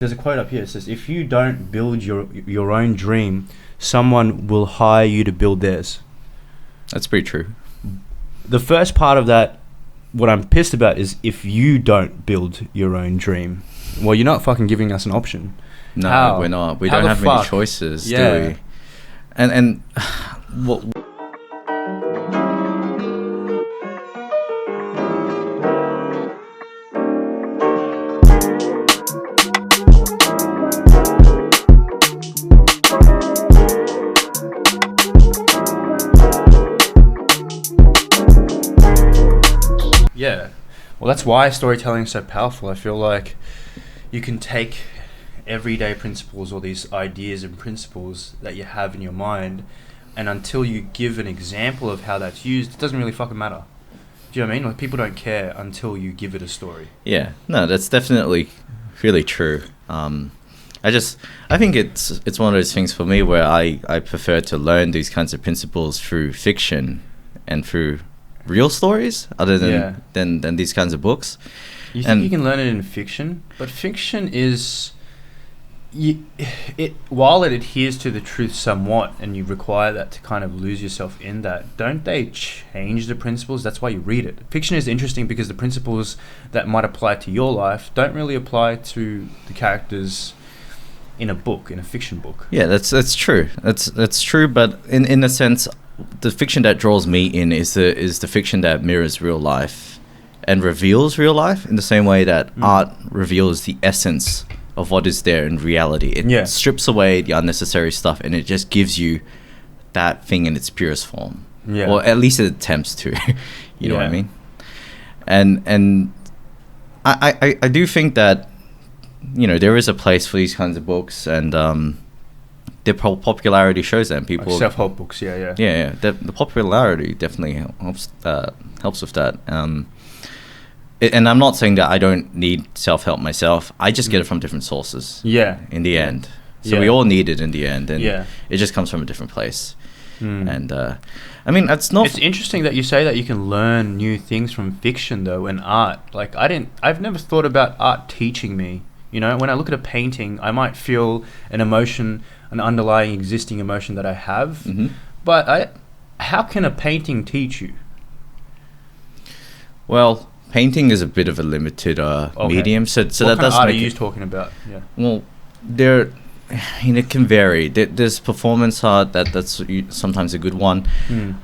There's a quote up here. It says, "If you don't build your own dream, someone will hire you to build theirs." That's pretty true. The first part of that, what I'm pissed about is if you don't build your own dream. Well, you're not fucking giving us an option. No, How? we're not. We How don't the have many fuck? choices, Yeah. do we? And what? Yeah. Well, that's why storytelling is so powerful. I feel like you can take everyday principles or these ideas and principles that you have in your mind, and until you give an example of how that's used, it doesn't really fucking matter. Do you know what I mean? Like, people don't care until you give it a story. Yeah, no, that's definitely really true. I think it's one of those things for me where I prefer to learn these kinds of principles through fiction and through real stories other than these kinds of books. You think you can learn it in fiction, but fiction is while it adheres to the truth somewhat, and you require that to kind of lose yourself in that, don't they change the principles? That's why you read it. Fiction is interesting because the principles that might apply to your life don't really apply to the characters in a book, in a fiction book. Yeah, that's true. That's true, but in a sense, the fiction that draws me in is the fiction that mirrors real life and reveals real life in the same way that art reveals the essence of what is there in reality. It strips away the unnecessary stuff and it just gives you that thing in its purest form. Yeah. Or at least it attempts to. You know what I mean? And I do think that, you know, there is a place for these kinds of books, and their popularity shows that. People, like self-help books, yeah. The popularity definitely helps with that. And I'm not saying that I don't need self-help myself. I just get it from different sources. Yeah. In the end, so we all need it in the end, and it just comes from a different place. And I mean, that's not. It's interesting that you say that you can learn new things from fiction, though, and art. Like, I've never thought about art teaching me. You know, when I look at a painting, I might feel an emotion, an underlying existing emotion that I have. But how can a painting teach you? Well, painting is a bit of a limited medium. So what that kind does of art make are you talking about? Yeah. Well, it can vary. There's performance art that's sometimes a good one.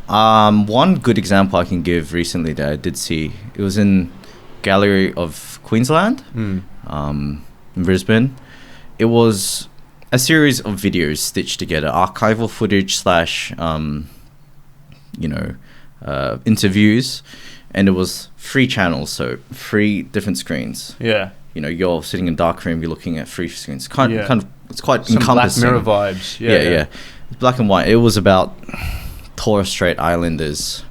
One good example I can give recently that I did see, it was in Gallery of Queensland. In Brisbane. It was a series of videos stitched together, archival footage / interviews, and it was 3 channels, so 3 different screens. Yeah. You know, you're sitting in a dark room, you're looking at 3 screens. Kind of, it's quite some encompassing. Black Mirror vibes. Yeah. Black and white. It was about Torres Strait Islanders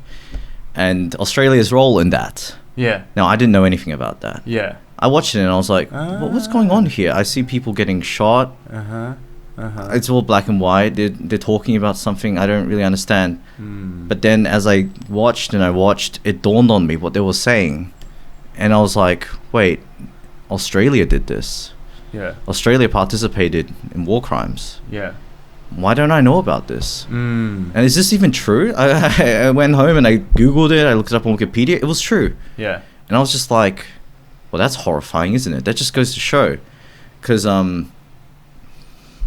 and Australia's role in that. Yeah. Now, I didn't know anything about that. Yeah. I watched it and I was like, what's going on here? I see people getting shot. It's all black and white. They're talking about something I don't really understand. But then as I watched, it dawned on me what they were saying. And I was like, wait, Australia did this. Yeah. Australia participated in war crimes. Yeah. Why don't I know about this? And is this even true? I went home and I Googled it. I looked it up on Wikipedia. It was true. Yeah. And I was just like, well, that's horrifying, isn't it? That just goes to show. Because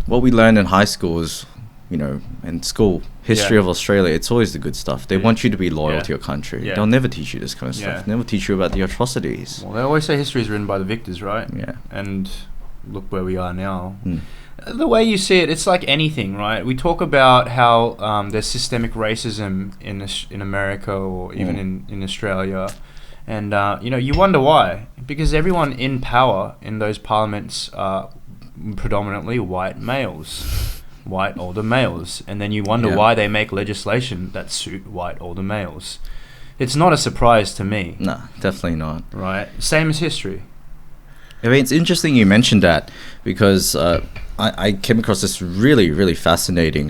what we learned in high school is, you know, in school, history of Australia, it's always the good stuff. They want you to be loyal to your country. They'll never teach you this kind of stuff. Never teach you about the atrocities. Well, they always say history is written by the victors, right? Yeah. And look where we are now. The way you see it, it's like anything, right? We talk about how there's systemic racism in America or even in Australia. And, you wonder why. Because everyone in power in those parliaments are predominantly white males, white older males. And then you wonder why they make legislation that suit white older males. It's not a surprise to me. No, definitely not. Right? Same as history. I mean, it's interesting you mentioned that because I came across this really, really fascinating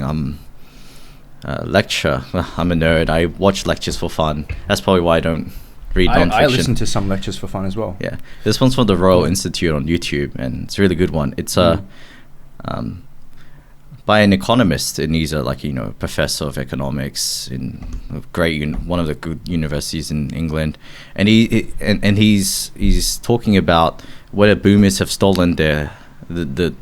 lecture. Well, I'm a nerd. I watch lectures for fun. That's probably why I don't read non-fiction. I listen to some lectures for fun as well. Yeah, this one's from the Royal Institute on YouTube, and it's a really good one. It's by an economist, and he's a professor of economics in one of the good universities in England, and he's talking about whether boomers have stolen the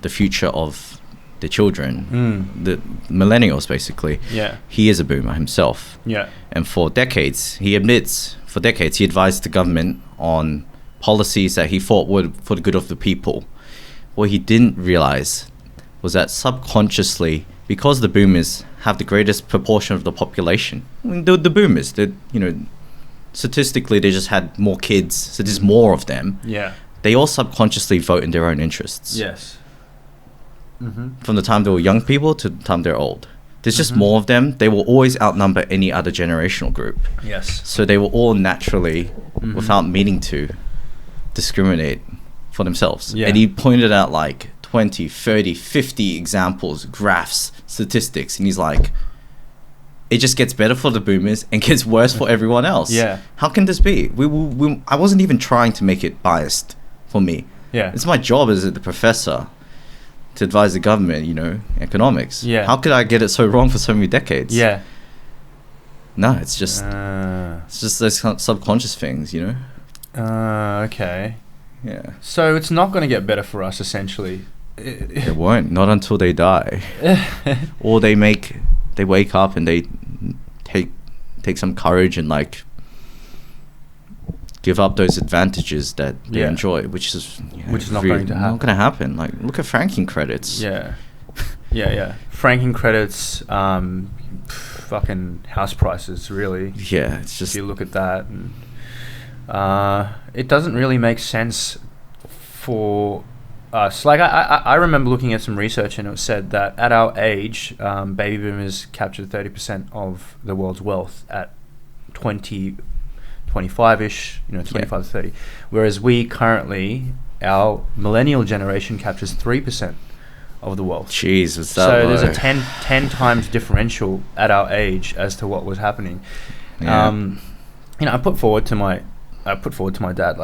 future of the children, the millennials basically. Yeah, he is a boomer himself. Yeah, and for decades he advised the government on policies that he thought would for the good of the people. What he didn't realize was that subconsciously, because the boomers have the greatest proportion of the population, I mean, the boomers, statistically they just had more kids, so there's more of them. Yeah, they all subconsciously vote in their own interests. Yes. From the time they were young people to the time they're old. There's just more of them. They will always outnumber any other generational group. Yes. So they will all naturally, without meaning to, discriminate for themselves. Yeah. And he pointed out 20, 30, 50 examples, graphs, statistics, and he's like, it just gets better for the boomers and gets worse for everyone else. Yeah. How can this be? I wasn't even trying to make it biased for me. Yeah. It's my job as the professor to advise the government, economics. Yeah. How could I get it so wrong for so many decades? Yeah. No, it's just those subconscious things, Okay. Yeah. So it's not going to get better for us, essentially. It won't. Not until they die, or they wake up and they take some courage and give up those advantages that they enjoy, which is not going to happen. Not going to happen. Look at franking credits. Yeah. Franking credits, fucking house prices, really. Yeah, it's just, if you look at that, and, it doesn't really make sense for us. I remember looking at some research, and it said that at our age, baby boomers captured 30% of the world's wealth at 25-ish, 25 to 30. Whereas we currently, our millennial generation captures 3% of the wealth. Jeez, was that so low? There's a 10 times differential at our age as to what was happening. Yeah. I put forward to my dad,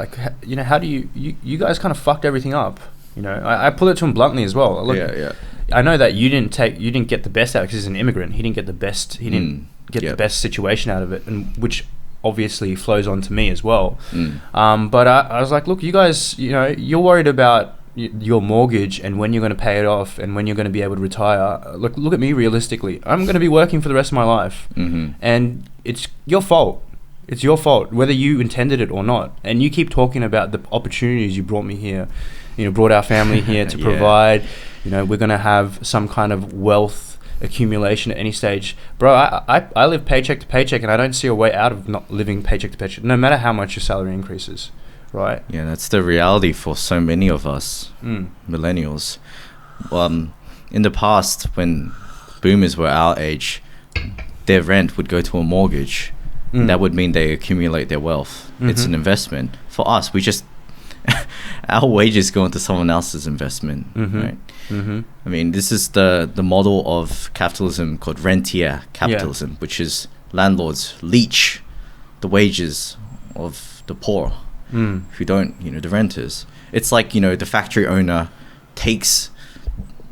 how do you guys kind of fucked everything up? I put it to him bluntly as well. Look, I know that you didn't get the best out because he's an immigrant. He didn't get the best. He didn't get the best situation out of it, and which obviously flows on to me as well. But I was like, look, you guys, you're worried about your mortgage and when you're going to pay it off and when you're going to be able to retire. Look at me realistically. I'm going to be working for the rest of my life, and it's your fault. It's your fault, whether you intended it or not. And you keep talking about the opportunities you brought me here, brought our family here to provide. We're going to have some kind of wealth accumulation at any stage. Bro, I live paycheck to paycheck, and I don't see a way out of not living paycheck to paycheck, no matter how much your salary increases, right? Yeah, that's the reality for so many of us, millennials. In the past, when boomers were our age, their rent would go to a mortgage. That would mean they accumulate their wealth. It's an investment. For us, we just our wages go into someone else's investment, right? I mean, this is the model of capitalism called rentier capitalism, which is landlords leech the wages of the poor who don't, the renters. It's like, the factory owner takes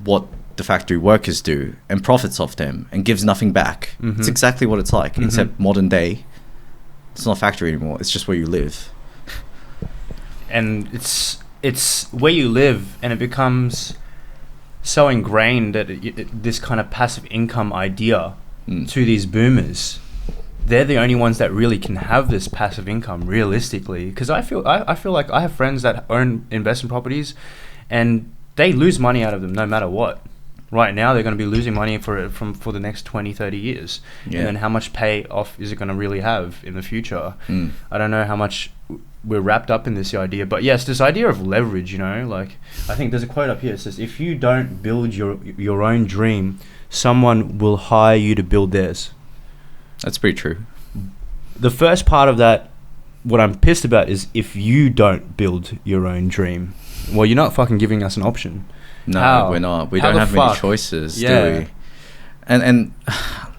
what the factory workers do and profits off them and gives nothing back. It's exactly what it's like, except modern day. It's not a factory anymore. It's just where you live. And it's where you live, and it becomes so ingrained that this kind of passive income idea to these boomers, they're the only ones that really can have this passive income realistically. Because I feel like I have friends that own investment properties, and they lose money out of them no matter what. Right now, they're going to be losing money for the next 20, 30 years. Yeah. And then how much payoff is it going to really have in the future? I don't know how much we're wrapped up in this idea. But yes, this idea of leverage, I think there's a quote up here. It says, if you don't build your own dream, someone will hire you to build theirs. That's pretty true. The first part of that, what I'm pissed about is if you don't build your own dream. Well, you're not fucking giving us an option. No, we're not. We don't have many choices, do we? And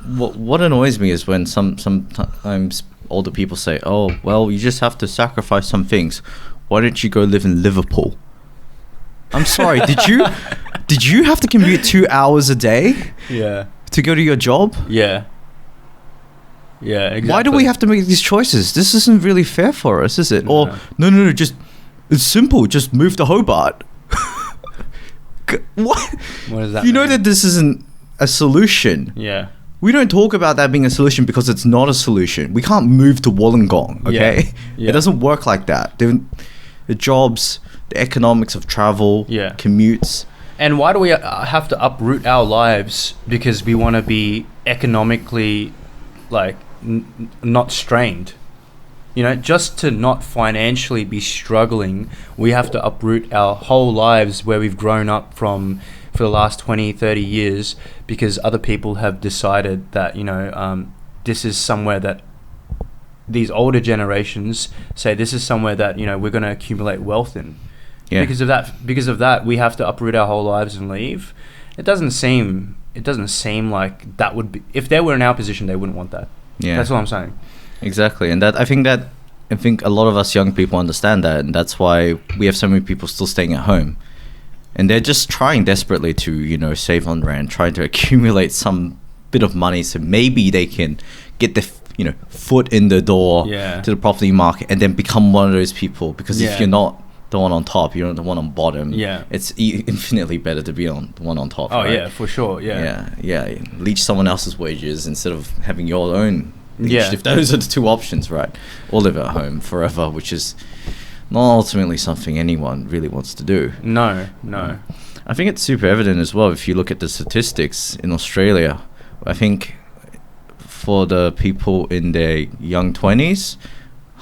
what annoys me is when sometimes older people say, oh, well, you just have to sacrifice some things. Why don't you go live in Liverpool? I'm sorry, did you have to commute 2 hours a day? Yeah. To go to your job? Yeah. Yeah, exactly. Why do we have to make these choices? This isn't really fair for us, is it? No. Or, no, just, it's simple, just move to Hobart. What does that mean? Know that this isn't a solution. Yeah. We don't talk about that being a solution because it's not a solution. We can't move to Wollongong, okay? Yeah. It doesn't work like that. The jobs, the economics of travel, commutes. And why do we have to uproot our lives because we want to be economically, like, not strained? You know, just to not financially be struggling, we have to uproot our whole lives where we've grown up from for the last 20, 30 years because other people have decided that, you know, this is somewhere that these older generations say this is somewhere that, you know, we're going to accumulate wealth in. Yeah. Because of that, we have to uproot our whole lives and leave. It doesn't seem like that would be, if they were in our position, they wouldn't want that. Yeah. That's what I'm saying. Exactly, and I think a lot of us young people understand that, and that's why we have so many people still staying at home, and they're just trying desperately to, you know, save on rent, trying to accumulate some bit of money so maybe they can get the foot in the door to the property market and then become one of those people. Because if you're not the one on top, you're the one on bottom. Yeah, it's infinitely better to be on the one on top. Oh, right? Yeah, for sure. Yeah. Leech someone else's wages instead of having your own. If those are the two options, right? Or live at home forever, which is not ultimately something anyone really wants to do. No. I think it's super evident as well if you look at the statistics in Australia. I think for the people in their young 20s,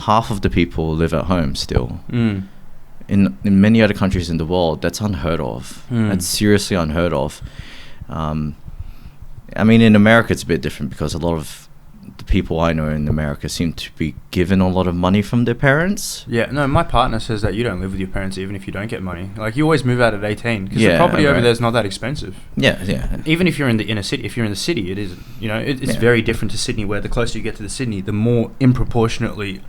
half of the people live at home still. In many other countries in the world, that's unheard of. That's seriously unheard of. I mean, in America, it's a bit different because a lot of the people I know in America seem to be given a lot of money from their parents. Yeah, no, my partner says that you don't live with your parents even if you don't get money. Like, you always move out at 18 because the property over there is not that expensive. Yeah. Even if you're in the inner city, if you're in the city, it is, you know, it's very different to Sydney, where the closer you get to the Sydney, the more improportionately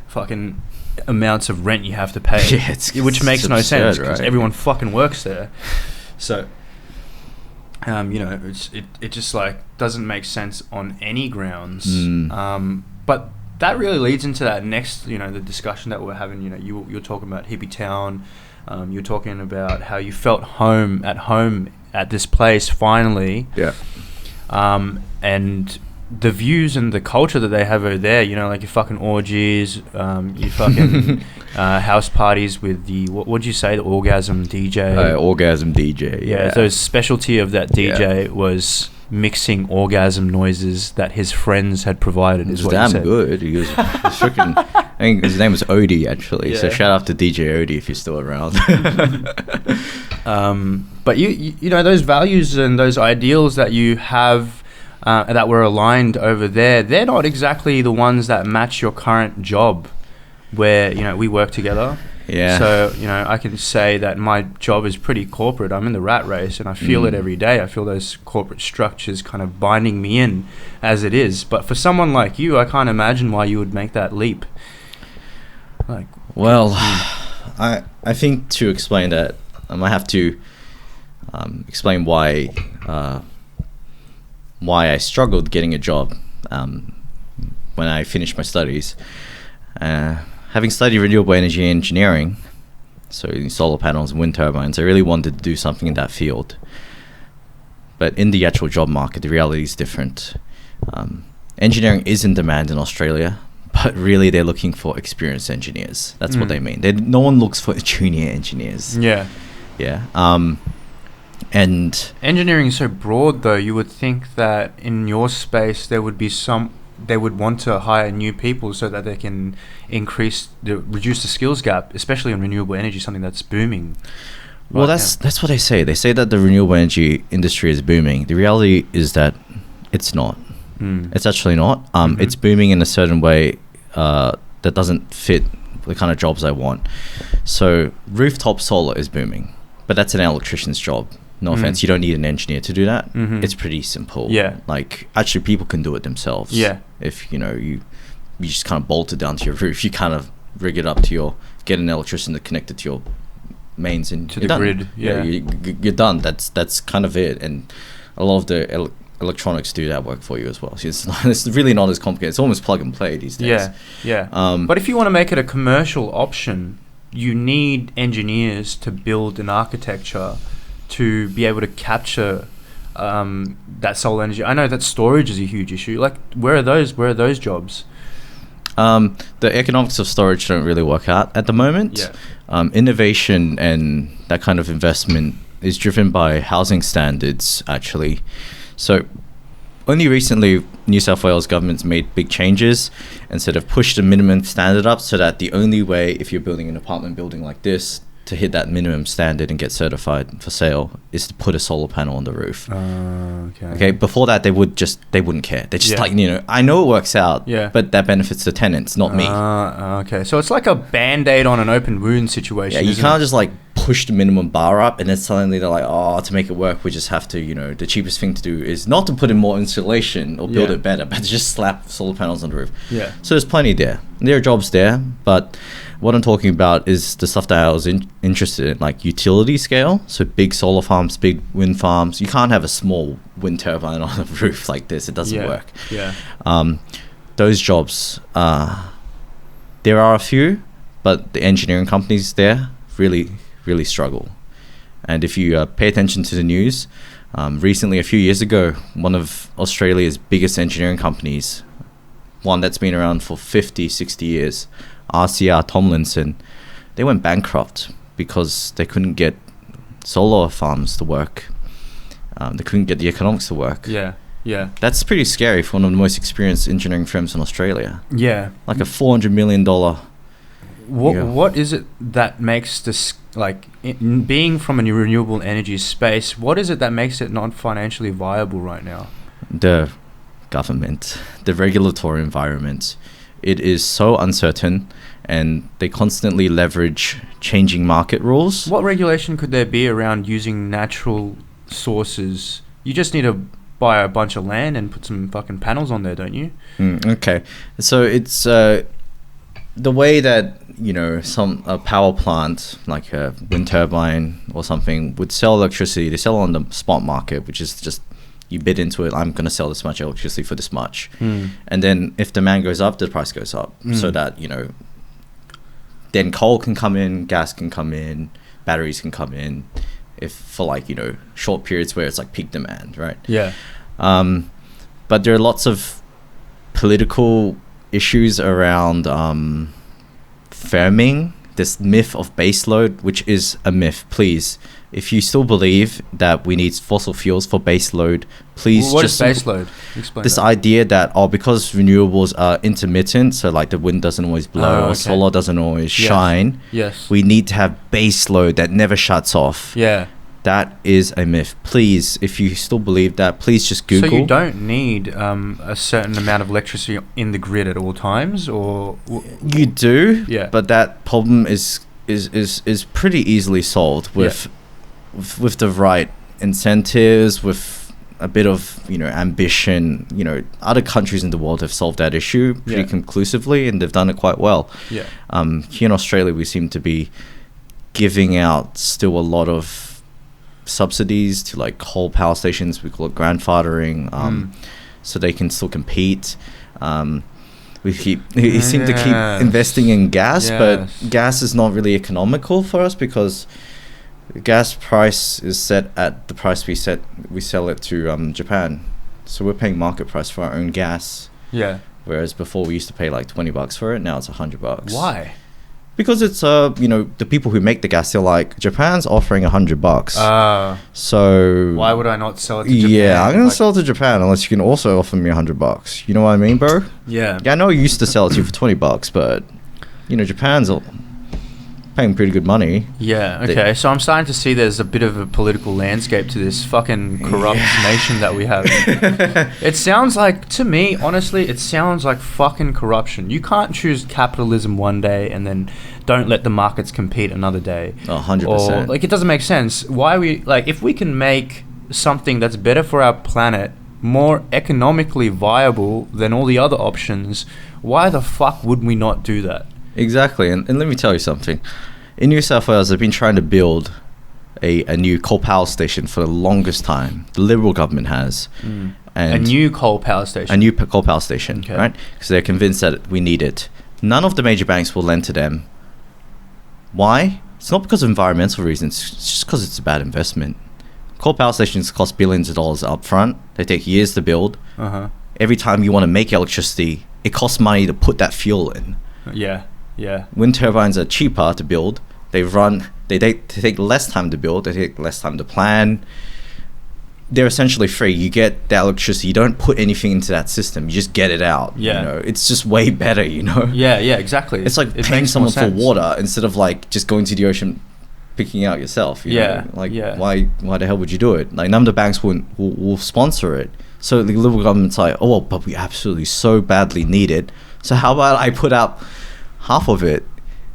fucking amounts of rent you have to pay. Which makes no sense because everyone fucking works there. So, you know, it just like doesn't make sense on any grounds. But that really leads into that next, you know, the discussion that we're having. You know, you're talking about hippie town. You're talking about how you felt at home at this place finally. Yeah. And the views and the culture that they have over there, you know, like your fucking orgies, your fucking house parties with the, what'd you say, the orgasm DJ? Orgasm DJ, yeah. So his specialty of that DJ was mixing orgasm noises that his friends had provided. It was damn good. He was freaking, I think his name was Odie, actually. So shout out to DJ Odie if you're still around. But you know, those values and those ideals that you have that were aligned over there, they're not exactly the ones that match your current job, where, you know, we work together. Yeah. So, you know, I can say that my job is pretty corporate. I'm in the rat race and I feel it every day. I feel those corporate structures kind of binding me in as it is. But for someone like you, I can't imagine why you would make that leap. Like, well, I think to explain that, I might have to explain why I struggled getting a job when I finished my studies. Having studied renewable energy engineering, so solar panels and wind turbines, I really wanted to do something in that field. But in the actual job market, the reality is different. Engineering is in demand in Australia, but really they're looking for experienced engineers. That's what they mean. No one looks for junior engineers. Yeah. And engineering is so broad, though. You would think that in your space they would want to hire new people so that they can reduce the skills gap, especially in renewable energy, something that's booming. Well, that's what they say. They say that the renewable energy industry is booming. The reality is that it's not. It's actually not. It's booming in a certain way that doesn't fit the kind of jobs I want. So rooftop solar is booming, but that's an electrician's job. No offense, you don't need an engineer to do that. It's pretty simple. Yeah. Like, actually, people can do it themselves. Yeah. If, you know, you you just kind of bolt it down to your roof. You kind of rig it up to get an electrician to connect it to your mains and to the grid. Yeah, you're done. That's kind of it. And a lot of the electronics do that work for you as well. So it's really not as complicated. It's almost plug and play these days. But if you want to make it a commercial option, you need engineers to build an architecture to be able to capture that solar energy. I know that storage is a huge issue. Like, where are those jobs? The economics of storage don't really work out at the moment. Innovation and that kind of investment is driven by housing standards, actually. So only recently, New South Wales government's made big changes and sort of pushed the minimum standard up, so that the only way, if you're building an apartment building like this, to hit that minimum standard and get certified for sale is to put a solar panel on the roof. Okay. Before that, they wouldn't care. They're just like, I know it works out, but that benefits the tenants, not me. Okay. So it's like a Band-Aid on an open wound situation. Yeah, you can't just like push the minimum bar up and then suddenly they're like, to make it work, we just have to, the cheapest thing to do is not to put in more insulation or build it better, but to just slap solar panels on the roof. Yeah. So there's plenty there. There are jobs there, but what I'm talking about is the stuff that I was interested in, like utility scale. So big solar farms, big wind farms. You can't have a small wind turbine on a roof like this. It doesn't work. Yeah. Those jobs, there are a few, but the engineering companies there really struggle. And if you pay attention to the news, recently, a few years ago, one of Australia's biggest engineering companies, one that's been around for 50, 60 years, RCR Tomlinson, they went bankrupt because they couldn't get solar farms to work. They couldn't get the economics to work. Yeah. That's pretty scary for one of the most experienced engineering firms in Australia. Yeah. Like a $400 million. What is it that makes this, like, being from a renewable energy space, what is it that makes it not financially viable right now? The government, the regulatory environment. It is so uncertain, and they constantly leverage changing market rules. What regulation could there be around using natural sources? You just need to buy a bunch of land and put some fucking panels on there, don't you? Okay. So it's the way that, a power plant, like a wind turbine or something, would sell electricity. They sell on the spot market, which is just, you bid into it, I'm going to sell this much electricity for this much. And then if demand goes up, the price goes up. So that, then coal can come in, gas can come in, batteries can come in, if for like, short periods where it's like peak demand, right? Yeah. But there are lots of political issues around firming, this myth of baseload, which is a myth. Please, if you still believe that we need fossil fuels for baseload, please. What is baseload? Explain this idea that because renewables are intermittent, so like the wind doesn't always blow or solar doesn't always shine. Yes. We need to have baseload that never shuts off. Yeah. That is a myth. Please, if you still believe that, please just Google. So you don't need a certain amount of electricity in the grid at all times, or you do. Yeah. But that problem is pretty easily solved with the right incentives, with a bit of ambition. Other countries in the world have solved that issue pretty conclusively, and they've done it quite well. Yeah. Here in Australia, we seem to be giving out still a lot of subsidies to like coal power stations. We call it grandfathering, so they can still compete. We seem to keep investing in gas, but gas is not really economical for us because the gas price is set at the price we sell it to Japan. So we're paying market price for our own gas. Yeah. Whereas before we used to pay like $20 for it. Now it's $100. Why? Because it's the people who make the gas, they're like, Japan's offering $100. So why would I not sell it to Japan? Yeah, I'm gonna sell it to Japan unless you can also offer me $100. You know what I mean, bro? Yeah. Yeah, I know you used to sell it to you for $20, but Japan's paying pretty good money. Yeah. Okay. So I'm starting to see there's a bit of a political landscape to this fucking corrupt nation that we have. It sounds like, to me, honestly, it sounds like fucking corruption. You can't choose capitalism one day and then don't let the markets compete another day. 100%. It doesn't make sense. Why we if we can make something that's better for our planet more economically viable than all the other options, why the fuck would we not do that? Exactly. And let me tell you something. In New South Wales, they've been trying to build a new coal power station for the longest time. The Liberal government has. And a new coal power station. A new coal power station, okay. Right? Because they're convinced that we need it. None of the major banks will lend to them. Why? It's not because of environmental reasons. It's just because it's a bad investment. Coal power stations cost billions of dollars up front. They take years to build. Every time you want to make electricity, it costs money to put that fuel in. Yeah. Wind turbines are cheaper to build. They take less time to build. They take less time to plan. They're essentially free. You get the electricity. You don't put anything into that system. You just get it out. Yeah. You know, it's just way better, you know? Yeah, exactly. It's like paying someone for water instead of like just going to the ocean, picking out yourself. You know? Like, why the hell would you do it? Like, none of the banks will sponsor it. So the Liberal government's like, oh, well, but we absolutely so badly need it. So how about I put up half of it?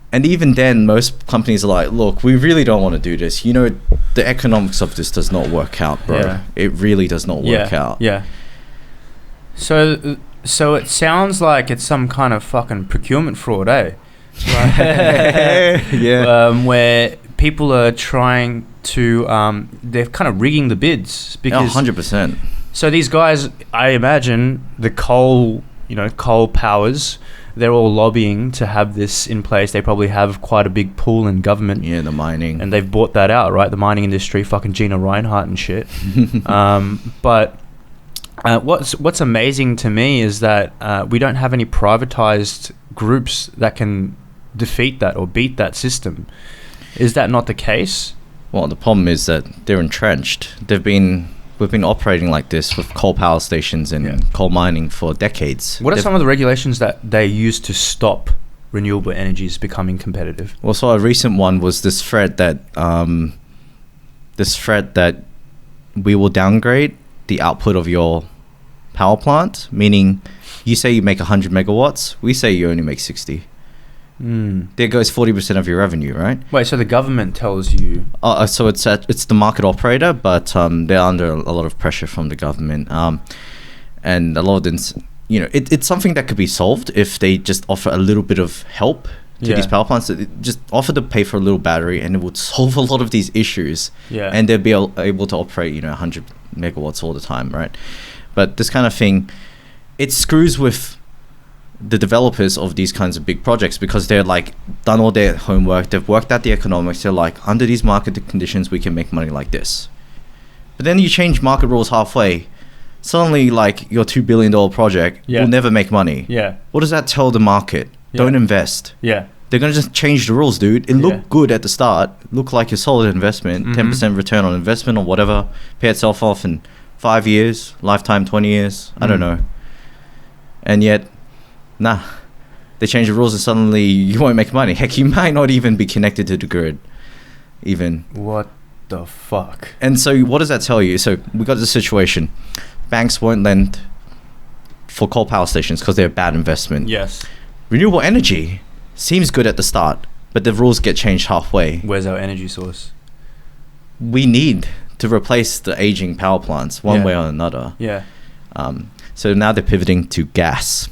And even then, most companies are like, look, we really don't want to do this. You know, the economics of this does not work out, bro. Yeah. It really does not work out. Yeah. So it sounds like it's some kind of fucking procurement fraud, eh? Yeah. Where people are trying to, they're kind of rigging the bids. Because 100%. So these guys, I imagine, the coal powers, they're all lobbying to have this in place. They probably have quite a big pool in government. Yeah, the mining. And they've bought that out, right? The mining industry, fucking Gina Reinhardt and shit. But what's amazing to me is that we don't have any privatized groups that can defeat that or beat that system. Is that not the case? Well, the problem is that they're entrenched. We've been operating like this with coal power stations and coal mining for decades. What are some of the regulations that they use to stop renewable energies becoming competitive? Well, so a recent one was this threat that we will downgrade the output of your power plant, meaning you say you make 100 megawatts, we say you only make 60. There goes 40% of your revenue, right? Wait, so the government tells you? So it's the market operator, but they're under a lot of pressure from the government, and a lot of them, you know, it's something that could be solved if they just offer a little bit of help to these power plants. Just offer to pay for a little battery, and it would solve a lot of these issues. Yeah, and they'd be able to operate, 100 megawatts all the time, right? But this kind of thing, it screws with the developers of these kinds of big projects, because they're like done all their homework, they've worked out the economics, they're like, under these market conditions we can make money like this. But then you change market rules halfway, suddenly like your $2 billion project will never make money. What does that tell the market? Don't invest. They're gonna just change the rules, dude. It looked good at the start, looked like a solid investment, 10% return on investment or whatever, pay itself off in 5 years, lifetime 20 years, I don't know. And yet nah, they change the rules and suddenly you won't make money. Heck, you might not even be connected to the grid even. What the fuck? And so what does that tell you? So we got this situation. Banks won't lend for coal power stations because they're a bad investment. Yes. Renewable energy seems good at the start, but the rules get changed halfway. Where's our energy source? We need to replace the aging power plants one way or another. So now they're pivoting to gas.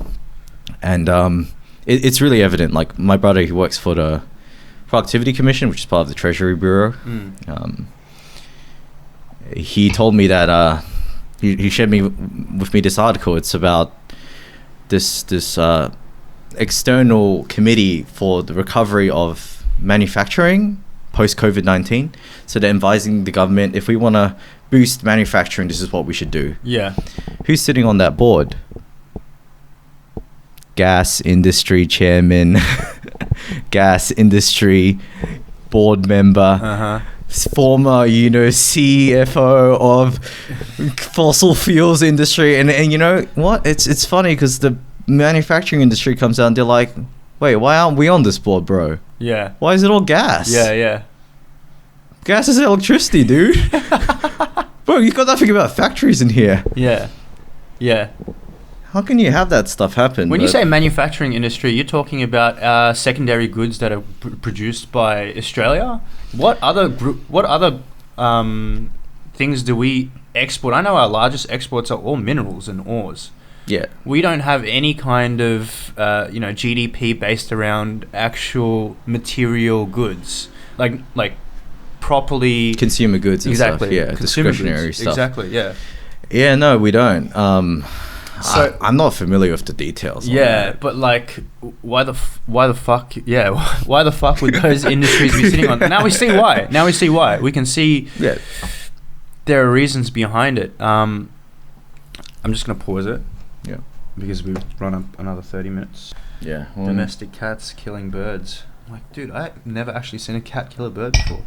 And it's really evident. Like my brother, he works for the Productivity Commission, which is part of the Treasury Bureau. He told me that he shared with me this article. It's about this external committee for the recovery of manufacturing post COVID-19. So they're advising the government, if we want to boost manufacturing, this is what we should do. Who's sitting on that board? Gas industry chairman, gas industry board member, former, CFO of fossil fuels industry. And you know what? It's funny because the manufacturing industry comes out and they're like, wait, why aren't we on this board, bro? Why is it all gas? Gas is electricity, dude. Bro, you got nothing about factories in here. How can you have that stuff happen? When you say manufacturing industry, you're talking about secondary goods that are produced by Australia. What other things do we export? I know our largest exports are all minerals and ores. Yeah. We don't have any kind of, GDP based around actual material goods. Like properly... Consumer goods and exactly. stuff. Yeah, discretionary goods. stuff. Exactly, yeah. Yeah, no, we don't. So I'm not familiar with the details. Yeah, but like, why the fuck? Yeah, why the fuck would those industries be sitting on? Now we see why. We can see. Yeah. There are reasons behind it. I'm just gonna pause it. Yeah. Because we've run up another 30 minutes. Yeah. Domestic cats killing birds. I'm like, dude, I've never actually seen a cat kill a bird before.